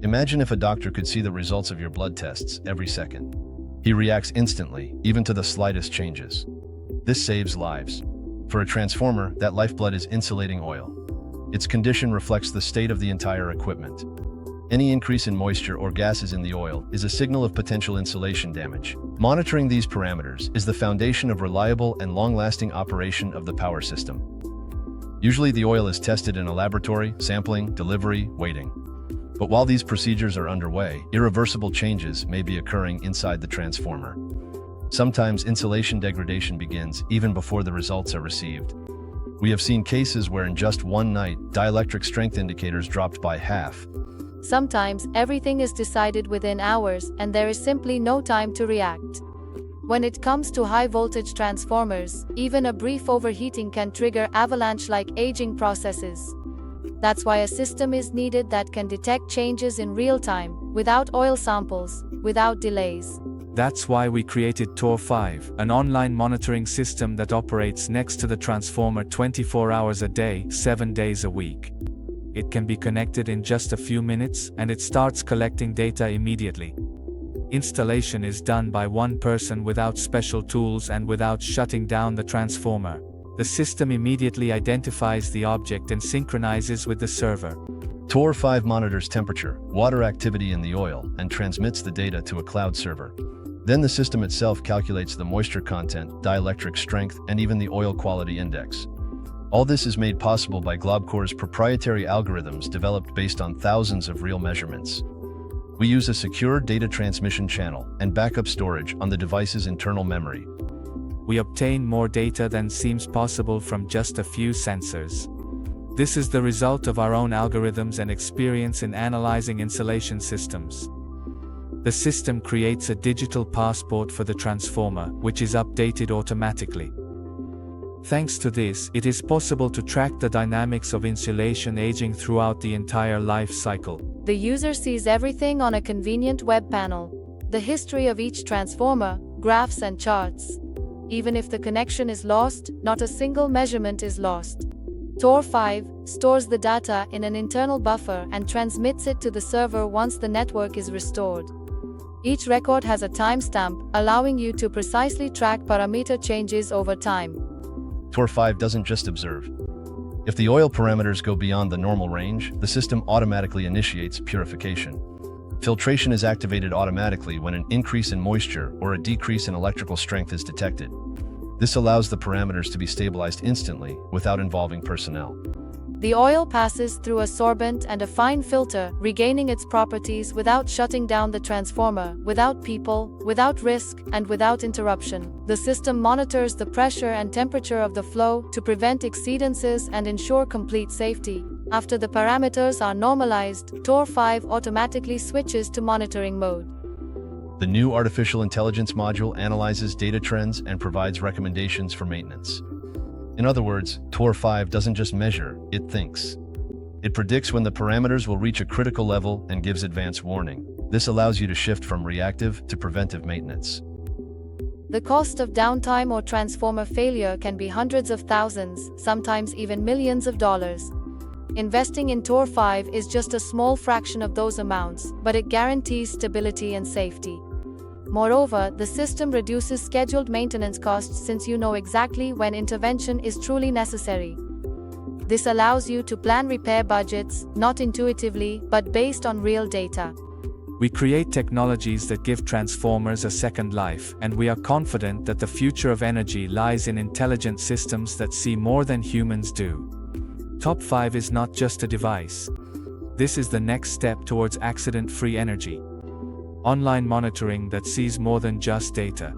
Imagine if a doctor could see the results of your blood tests every second. He reacts instantly, even to the slightest changes. This saves lives. For a transformer, that lifeblood is insulating oil. Its condition reflects the state of the entire equipment. Any increase in moisture or gases in the oil is a signal of potential insulation damage. Monitoring these parameters is the foundation of reliable and long-lasting operation of the power system. Usually the oil is tested in a laboratory, sampling, delivery, waiting. But while these procedures are underway, irreversible changes may be occurring inside the transformer. Sometimes insulation degradation begins even before the results are received. We have seen cases where in just one night, dielectric strength indicators dropped by half. Sometimes everything is decided within hours and there is simply no time to react. When it comes to high-voltage transformers, even a brief overheating can trigger avalanche-like aging processes. That's why a system is needed that can detect changes in real time, without oil samples, without delays. That's why we created TOR5, an online monitoring system that operates next to the transformer 24 hours a day, 7 days a week. It can be connected in just a few minutes, and it starts collecting data immediately. Installation is done by one person without special tools and without shutting down the transformer. The system immediately identifies the object and synchronizes with the server. TOR5 monitors temperature, water activity in the oil, and transmits the data to a cloud server. Then the system itself calculates the moisture content, dielectric strength, and even the oil quality index. All this is made possible by Globcore's proprietary algorithms developed based on thousands of real measurements. We use a secure data transmission channel and backup storage on the device's internal memory. We obtain more data than seems possible from just a few sensors. This is the result of our own algorithms and experience in analyzing insulation systems. The system creates a digital passport for the transformer, which is updated automatically. Thanks to this, it is possible to track the dynamics of insulation aging throughout the entire life cycle. The user sees everything on a convenient web panel. The history of each transformer, graphs and charts. Even if the connection is lost, not a single measurement is lost. TOR5 stores the data in an internal buffer and transmits it to the server once the network is restored. Each record has a timestamp, allowing you to precisely track parameter changes over time. TOR5 doesn't just observe. If the oil parameters go beyond the normal range, the system automatically initiates purification. Filtration is activated automatically when an increase in moisture or a decrease in electrical strength is detected. This allows the parameters to be stabilized instantly without involving personnel. The oil passes through a sorbent and a fine filter, regaining its properties without shutting down the transformer, without people, without risk, and without interruption. The system monitors the pressure and temperature of the flow to prevent exceedances and ensure complete safety. After the parameters are normalized, TOR5 automatically switches to monitoring mode. The new artificial intelligence module analyzes data trends and provides recommendations for maintenance. In other words, TOR5 doesn't just measure, it thinks. It predicts when the parameters will reach a critical level and gives advance warning. This allows you to shift from reactive to preventive maintenance. The cost of downtime or transformer failure can be hundreds of thousands, sometimes even millions of dollars. Investing in TOR5 is just a small fraction of those amounts, but it guarantees stability and safety. Moreover, the system reduces scheduled maintenance costs since you know exactly when intervention is truly necessary. This allows you to plan repair budgets, not intuitively, but based on real data. We create technologies that give transformers a second life, and we are confident that the future of energy lies in intelligent systems that see more than humans do. TOR5 is not just a device. This is the next step towards accident-free energy. Online monitoring that sees more than just data.